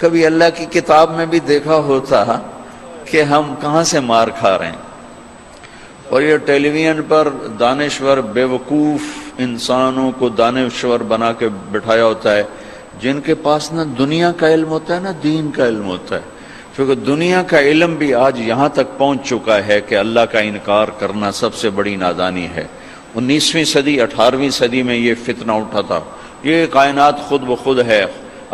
کبھی اللہ کی کتاب میں بھی دیکھا ہوتا کہ ہم کہاں سے مار کھا رہے ہیں؟ اور یہ ٹیلی ویژن پر دانشور بیوقوف انسانوں کو دانشور بنا کے بٹھایا ہوتا ہے، جن کے پاس نہ دنیا کا علم ہوتا ہے نہ دین کا علم ہوتا ہے. کیونکہ دنیا کا علم بھی آج یہاں تک پہنچ چکا ہے کہ اللہ کا انکار کرنا سب سے بڑی نادانی ہے. 19ویں صدی 18ویں صدی میں یہ فتنہ اٹھا تھا، یہ کائنات خود بخود ہے،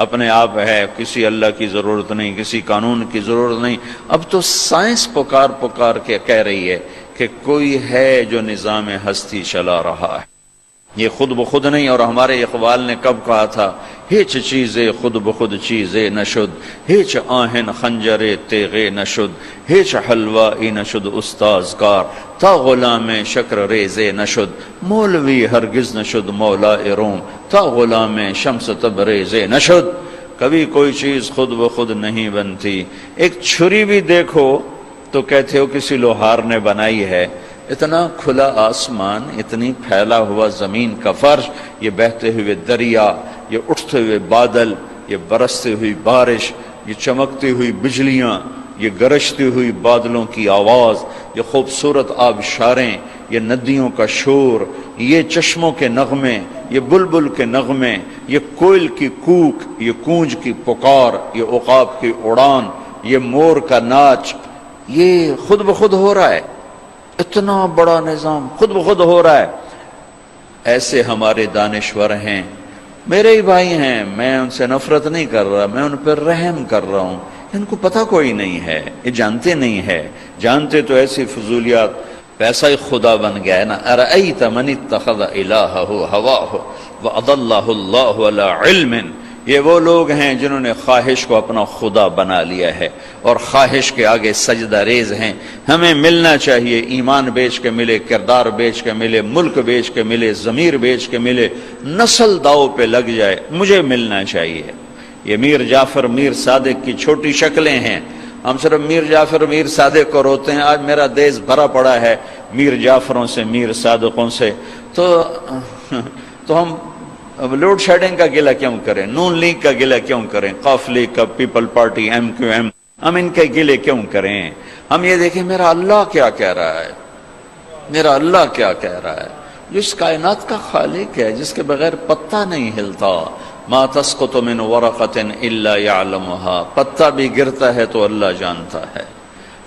اپنے آپ ہے، کسی اللہ کی ضرورت نہیں، کسی قانون کی ضرورت نہیں. اب تو سائنس پکار کے کہہ رہی ہے کہ کوئی ہے جو نظام ہستی چلا رہا ہے، یہ خود بخود نہیں. اور ہمارے اقبال نے کب کہا تھا، ہیچ چیزے خود بخود چیزے نشد، ہیچ آہن خنجرے تیغے نشد، ہیچ حلوائی نشد استاز کار، تا غلام شکر ریزے نشد، مولوی ہرگز نشد مولا روم، تا غلام شمس تبریزے نشد. کبھی کوئی چیز خود بخود نہیں بنتی. ایک چھری بھی دیکھو تو کہتے ہو کسی لوہار نے بنائی ہے. اتنا کھلا آسمان، اتنی پھیلا ہوا زمین کا فرش، یہ بہتے ہوئے دریا، یہ اٹھتے ہوئے بادل، یہ برستی ہوئی بارش، یہ چمکتی ہوئی بجلیاں، یہ گرجتی ہوئی بادلوں کی آواز، یہ خوبصورت آبشاریں، یہ ندیوں کا شور، یہ چشموں کے نغمے، یہ بلبل کے نغمے، یہ کوئل کی کوک، یہ کونج کی پکار، یہ عقاب کی اڑان، یہ مور کا ناچ، یہ خود بخود ہو رہا ہے. اتنا بڑا نظام خود بخود ہو رہا ہے. ایسے ہمارے دانشور ہیں، میرے ہی بھائی ہیں، میں ان سے نفرت نہیں کر رہا، میں ان پر رحم کر رہا ہوں. ان کو پتہ کوئی نہیں ہے، یہ جانتے نہیں ہے. جانتے تو ایسی فضولیات، پیسہ ہی خدا بن گیا ہے نا. ارأیت من اتخذ الہہ ہواہ واضلہ اللہ علی علم. یہ وہ لوگ ہیں جنہوں نے خواہش کو اپنا خدا بنا لیا ہے اور خواہش کے آگے سجدہ ریز ہیں. ہمیں ملنا چاہیے، ایمان بیچ کے ملے، کردار بیچ کے ملے، ملک بیچ کے ملے، ضمیر بیچ کے ملے، نسل داؤ پہ لگ جائے، مجھے ملنا چاہیے. یہ میر جعفر میر صادق کی چھوٹی شکلیں ہیں. ہم صرف میر جعفر میر صادق کو روتے ہیں. آج میرا دیس بھرا پڑا ہے میر جعفروں سے، میر صادقوں سے. تو ہم اب لوڈ شیڈنگ کا گلہ کیوں کریں، نون لیگ کا گلہ کیوں کریں، قاف لیگ کا، People Party, M Q M, ہم ان کے گلے کیوں کریں؟ ہم یہ دیکھیں میرا اللہ کیا کہہ رہا ہے، میرا اللہ کیا کہہ رہا ہے، جس کائنات کا خالق ہے، جس کے بغیر پتا نہیں ہلتا. ما تسقط من ورقۃ الا يعلمها. پتا بھی گرتا ہے تو اللہ جانتا ہے،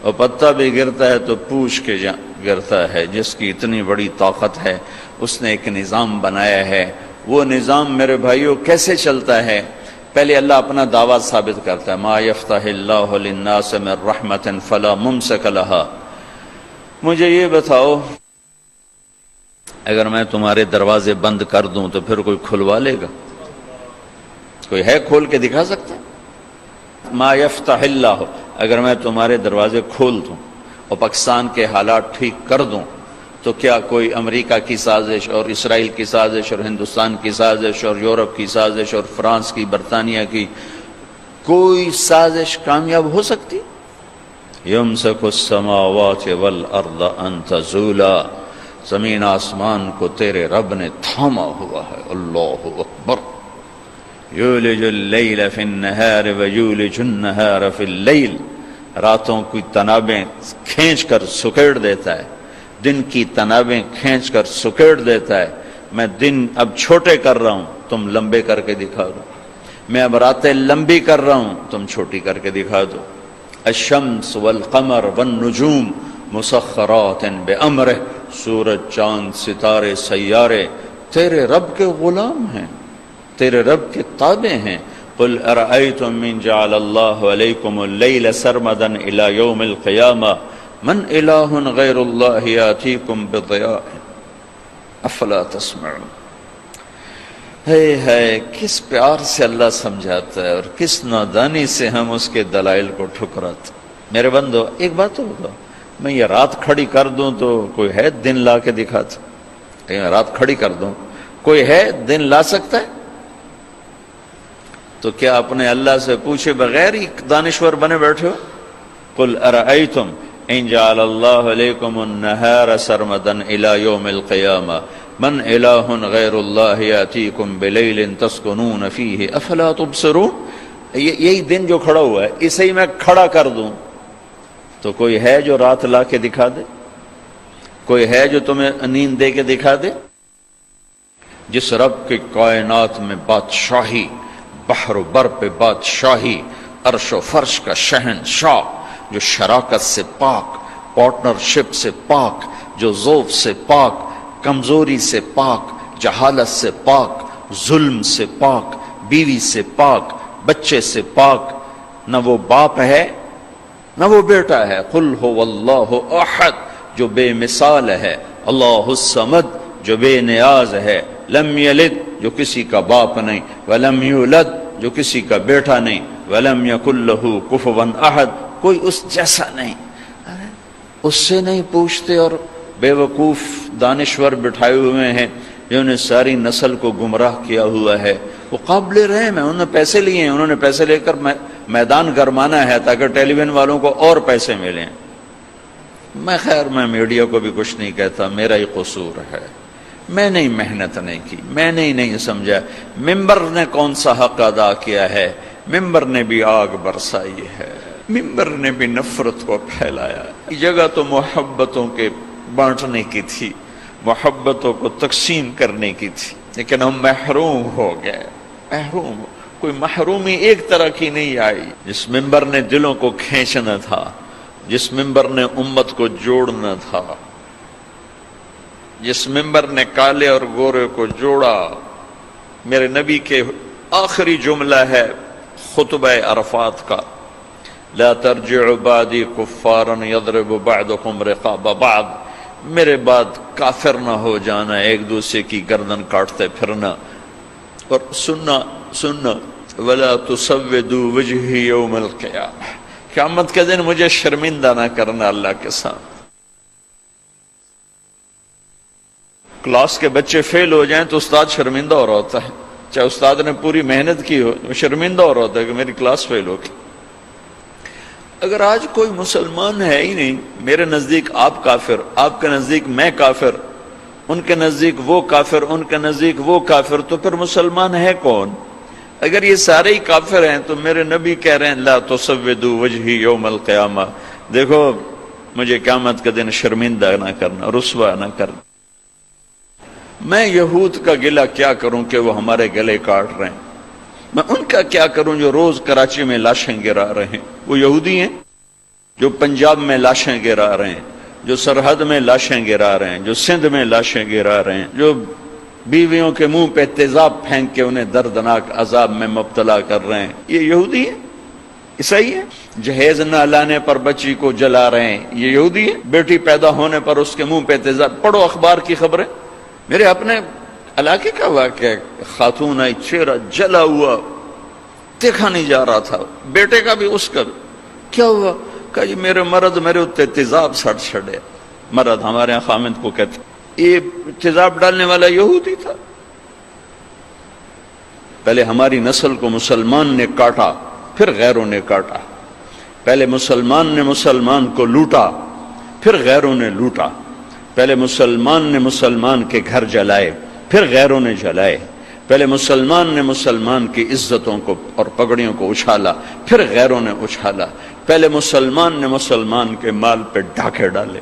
اور پتا بھی گرتا ہے تو پوچھ کے گرتا ہے. جس کی اتنی بڑی طاقت ہے، اس نے ایک نظام بنایا ہے. وہ نظام میرے بھائیوں کیسے چلتا ہے؟ پہلے اللہ اپنا دعویٰ ثابت کرتا ہے، ما یفتح اللہ للناس من رحمت فلا ممسک لها. مجھے یہ بتاؤ، اگر میں تمہارے دروازے بند کر دوں تو پھر کوئی کھلوا لے گا؟ کوئی ہے کھول کے دکھا سکتا؟ ما یفتح اللہ، اگر میں تمہارے دروازے کھول دوں اور پاکستان کے حالات ٹھیک کر دوں تو کیا کوئی امریکہ کی سازش اور اسرائیل کی سازش اور ہندوستان کی سازش اور یورپ کی سازش اور فرانس کی، برطانیہ کی کوئی سازش کامیاب ہو سکتی؟ یمسک السماوات والارض ان تزولا. زمین آسمان کو تیرے رب نے تھاما ہوا ہے. اللہ اکبر. یولج اللیل فی النہار ویولج النہار فی اللیل. راتوں کی تنابیں کھینچ کر سکیڑ دیتا ہے، دن کی تنابیں کھینچ کر سکیڑ دیتا ہے. میں دن اب چھوٹے کر رہا ہوں، تم لمبے کر کے دکھا دو. میں اب راتیں لمبی کر رہا ہوں، تم چھوٹی کر کے دکھا دو. الشمس والقمر والنجوم مسخرات بامرہ. سورج، چاند، ستارے، سیارے تیرے رب کے غلام ہیں، تیرے رب کے تابع ہیں. قل ارأیتم من جعل اللہ علیکم اللیل سرمدا الی یوم القیامہ من الہ غیر اللہ یاتیکم بضیاء افلا تسمعون. ہے کس پیار سے اللہ سمجھاتا ہے اور کس نادانی سے ہم اس کے دلائل کو ٹھکراتے. میرے بندو، ایک بات تو بتاؤ، میں یہ رات کھڑی کر دوں تو کوئی ہے دن لا کے دکھاتا؟ میں رات کھڑی کر دوں، کوئی ہے دن لا سکتا ہے؟ تو کیا اپنے اللہ سے پوچھے بغیر ہی دانشور بنے بیٹھے ہو؟ قل ارأیتم ان جعل اللہ علیکم النہار سرمدا الی یوم القیامہ من الہ غیر اللہ یاتیکم بلیل تسکنون فیہ افلا تبصرون. یہی دن جو کھڑا ہوا ہے اسے ہی میں کھڑا کر دوں تو کوئی ہے جو رات لا کے دکھا دے؟ کوئی ہے جو تمہیں نیند دے کے دکھا دے؟ جس رب کے کائنات میں بادشاہی، بحر و بر پہ بادشاہی، عرش و فرش کا شہنشاہ، جو شراکت سے پاک، پارٹنرشپ سے پاک، جو ذوف سے پاک، کمزوری سے پاک، جہالت سے پاک، ظلم سے پاک، بیوی سے پاک، بچے سے پاک، نہ وہ باپ ہے نہ وہ بیٹا ہے۔ قل هو اللہ احد، جو بے مثال ہے، اللہ الصمد، جو بے نیاز ہے، لم یلد، جو کسی کا باپ نہیں، ولم یولد، جو کسی کا بیٹا نہیں، ولم یکن لہ کفوا احد، کوئی اس جیسا نہیں۔ اس سے نہیں پوچھتے، اور بے وقوف دانشور بٹھائے ہوئے ہیں جنہوں نے ساری نسل کو گمراہ کیا ہوا ہے۔ وہ قابل رحم ہیں، انہوں نے پیسے لیے ہیں، انہوں نے پیسے لے کر میدان گرمانا ہے تاکہ ٹیلی ویژن والوں کو اور پیسے ملیں۔ میں خیر میں میڈیا کو بھی کچھ نہیں کہتا، میرا ہی قصور ہے، میں نے محنت نہیں کی، میں نے نہیں سمجھا۔ ممبر نے کون سا حق ادا کیا ہے؟ ممبر نے بھی آگ برسائی ہے، ممبر نے بھی نفرت کو پھیلایا۔ یہ جگہ تو محبتوں کے بانٹنے کی تھی، محبتوں کو تقسیم کرنے کی تھی، لیکن ہم محروم ہو گئے، محروم۔ کوئی محرومی ایک طرح کی نہیں آئی۔ جس ممبر نے دلوں کو کھینچنا تھا، جس ممبر نے امت کو جوڑنا تھا، جس ممبر نے کالے اور گورے کو جوڑا، میرے نبی کے آخری جملہ ہے خطبہ عرفات کا، لا ترجعوا بعدی کفارا یضرب بعضکم رقاب بعض، میرے بعد کافر نہ ہو جانا، ایک دوسرے کی گردن کاٹتے پھرنا۔ اور سننا ولا تسودوا وجہی یوم القیامہ، قیامت کے دن مجھے شرمندہ نہ کرنا اللہ کے ساتھ۔ کلاس کے بچے فیل ہو جائیں تو استاد شرمندہ ہو رہا ہوتا ہے، چاہے استاد نے پوری محنت کی ہو، وہ شرمندہ ہو رہا ہوتا ہے کہ میری کلاس فیل ہوگی۔ اگر آج کوئی مسلمان ہے ہی نہیں، میرے نزدیک آپ کافر، آپ کے نزدیک میں کافر، ان کے نزدیک وہ کافر، ان کے نزدیک وہ کافر، تو پھر مسلمان ہے کون؟ اگر یہ سارے ہی کافر ہیں تو میرے نبی کہہ رہے ہیں لا تسودوا وجہی یوم القیامہ، دیکھو مجھے قیامت کے دن شرمندہ نہ کرنا، رسوا نہ کرنا۔ میں یہود کا گلہ کیا کروں کہ وہ ہمارے گلے کاٹ رہے ہیں، میں ان کا کیا کروں جو روز کراچی میں لاشیں گرا رہے ہیں؟ وہ یہودی ہیں جو پنجاب میں لاشیں گرا رہے ہیں، جو سرحد میں لاشیں گرا رہے ہیں، جو سندھ میں لاشیں گرا رہے ہیں، جو بیویوں کے منہ پہ تیزاب پھینک کے انہیں دردناک عذاب میں مبتلا کر رہے ہیں، یہ یہودی ہیں؟ عیسائی ہیں؟ جہیز نہ لانے پر بچی کو جلا رہے ہیں، یہ یہودی ہیں؟ بیٹی پیدا ہونے پر اس کے منہ پہ تیزاب، پڑھو اخبار کی خبریں۔ میرے اپنے علاقے کا واقعہ، خاتون آئی، چہرہ جلا ہوا، دیکھا نہیں جا رہا تھا، بیٹے کا بھی اس کا بھی۔ کیا ہوا؟ کہا جی میرے مرد میرے اتنے تیزاب سڑ چھڑے۔ مرد ہمارے یہاں خامد کو کہتے، یہ تیزاب ڈالنے والا یہودی تھا۔ پہلے ہماری نسل کو مسلمان نے کاٹا، پھر غیروں نے کاٹا۔ پہلے مسلمان نے مسلمان کو لوٹا، پھر غیروں نے لوٹا۔ پہلے مسلمان نے مسلمان کے گھر جلائے، پھر غیروں نے جلائے۔ پہلے مسلمان نے مسلمان کی عزتوں کو اور پگڑیوں کو اچھالا، پھر غیروں نے اچھالا۔ پہلے مسلمان نے مسلمان کے مال پہ ڈاکے ڈالے،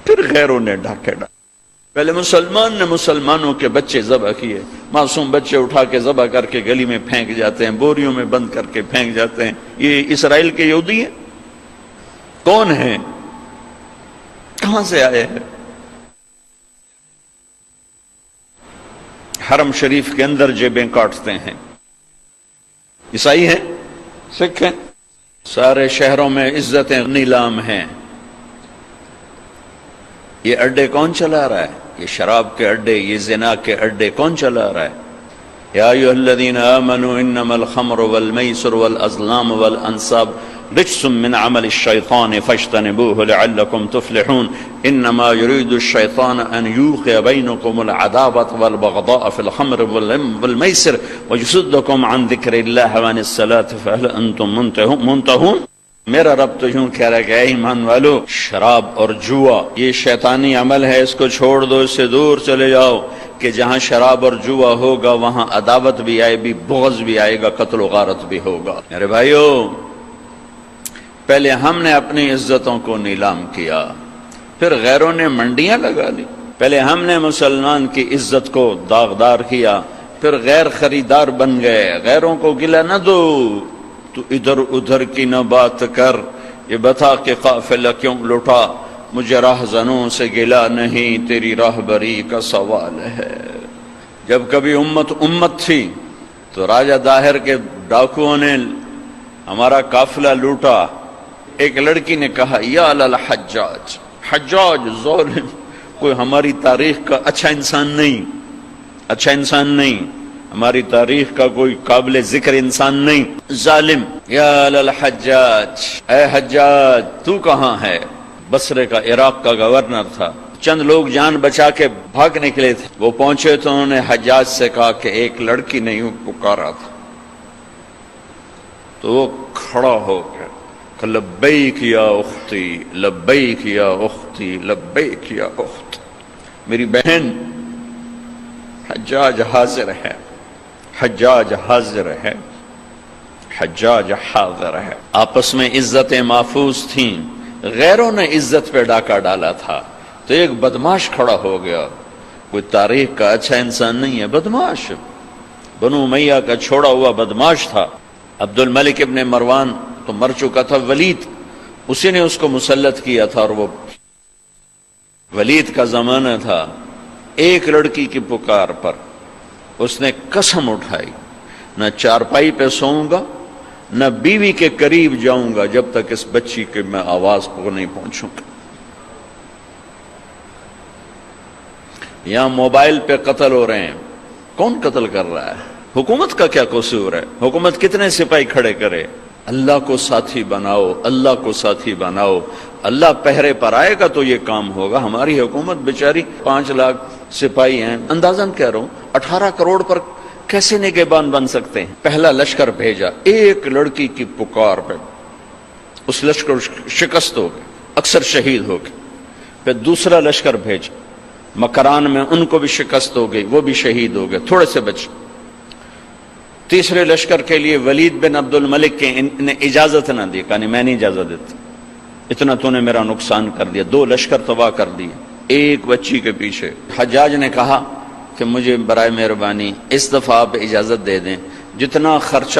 پھر غیروں نے ڈاکے ڈالے۔ پہلے مسلمان نے مسلمانوں کے بچے ذبح کیے، معصوم بچے اٹھا کے ذبح کر کے گلی میں پھینک جاتے ہیں، بوریوں میں بند کر کے پھینک جاتے ہیں۔ یہ اسرائیل کے یہودی ہیں؟ کون ہیں؟ کہاں سے آئے ہیں؟ حرم شریف کے اندر جیبیں کاٹتے ہیں، عیسائی ہیں، سکھ ہیں، سارے شہروں میں عزتیں نیلام ہیں۔ یہ اڈے کون چلا رہا ہے؟ یہ شراب کے اڈے، یہ زنا کے اڈے کون چلا رہا ہے؟ یا ایھا الذین آمنوا انما الخمر والمیسر والازلام والانصاب رجس من عمل الشیطان فاجتنبوه لعلکم تفلحون انما يريد الشیطان ان یوقع بینکم العداوة والبغضاء في الخمر والمیسر ویصدکم عن ذکر اللہ وعن الصلاة فهل انتم منتہون۔ میرا رب تو یوں کہہ رہا ہے کہ اے ایمان والو، شراب اور جوا یہ شیطانی عمل ہے، اس کو چھوڑ دو، اس سے دور چلے جاؤ، کہ جہاں شراب اور جوا ہوگا وہاں عداوت بھی آئے گی، بغض بھی آئے گا، قتل و غارت بھی ہوگا۔ میرے بھائیو، پہلے ہم نے اپنی عزتوں کو نیلام کیا، پھر غیروں نے منڈیاں لگا لی۔ پہلے ہم نے مسلمان کی عزت کو داغدار کیا، پھر غیر خریدار بن گئے۔ غیروں کو گلہ نہ دو، تو ادھر ادھر کی نہ بات کر، یہ بتا کہ قافلہ کیوں لٹا، مجھے راہزنوں سے گلہ نہیں، تیری راہبری کا سوال ہے۔ جب کبھی امت تھی تو راجہ داہر کے ڈاکوؤں نے ہمارا قافلہ لوٹا۔ ایک لڑکی نے کہا یا للحجاج، حجاج ظالم، کوئی ہماری تاریخ کا اچھا انسان نہیں، ہماری تاریخ کا کوئی قابل ذکر انسان نہیں، ظالم۔ یا للحجاج، اے حجاج تو کہاں ہے؟ بصرے کا، عراق کا گورنر تھا۔ چند لوگ جان بچا کے بھاگ نکلے تھے، وہ پہنچے تو انہوں نے حجاج سے کہا کہ ایک لڑکی نے یوں پکارا تھا، تو وہ کھڑا ہو گیا کہ لبیک یا اختی، لبیک یا اختی، لبیک یا اخت، میری بہن۔ حجاج حاضر ہے، حجاج حاضر ہے، حجاج حاضر ہے۔ آپس میں عزتیں محفوظ تھیں، غیروں نے عزت پہ ڈاکہ ڈالا تھا، تو ایک بدماش کھڑا ہو گیا، کوئی تاریخ کا اچھا انسان نہیں ہے، بدماش، بنو امیہ کا چھوڑا ہوا بدماش تھا۔ عبد الملک ابن مروان تو مر چکا تھا، ولید اسی نے اس کو مسلط کیا تھا، اور وہ ولید کا زمانہ تھا۔ ایک لڑکی کی پکار پر اس نے قسم اٹھائی، نہ چارپائی پہ سوؤں گا، نہ بیوی کے قریب جاؤں گا جب تک اس بچی کے میں آواز کو نہیں پہنچوں گا۔ یہاں موبائل پہ قتل ہو رہے ہیں، کون قتل کر رہا ہے؟ حکومت کا کیا قصور ہے؟ حکومت کتنے سپاہی کھڑے کرے؟ اللہ کو ساتھی بناؤ، اللہ کو ساتھی بناؤ، اللہ پہرے پر آئے گا تو یہ کام ہوگا۔ ہماری حکومت بیچاری 5 لاکھ سپاہی ہیں، اندازاً کہہ رہا ہوں 18 کروڑ پر کیسے نگہبان بن سکتے ہیں؟ پہلا لشکر بھیجا، ایک لڑکی کی پکار پہ اس لشکر شکست ہو گئے، اکثر شہید ہو گئے۔ پھر دوسرا لشکر بھیجا، مکران میں ان کو بھی شکست ہو گئی، وہ بھی شہید ہو گئے، تھوڑے سے بچے۔ تیسرے لشکر کے لیے ولید بن عبد الملک کے نے اجازت نہ دی، کہا نہیں میں نہیں اجازت دیتا، اتنا تو نے میرا نقصان کر دیا، 2 لشکر تباہ کر دیے ایک بچی کے پیچھے۔ حجاج نے کہا کہ مجھے برائے مہربانی اس دفعہ آپ اجازت دے دیں، جتنا خرچہ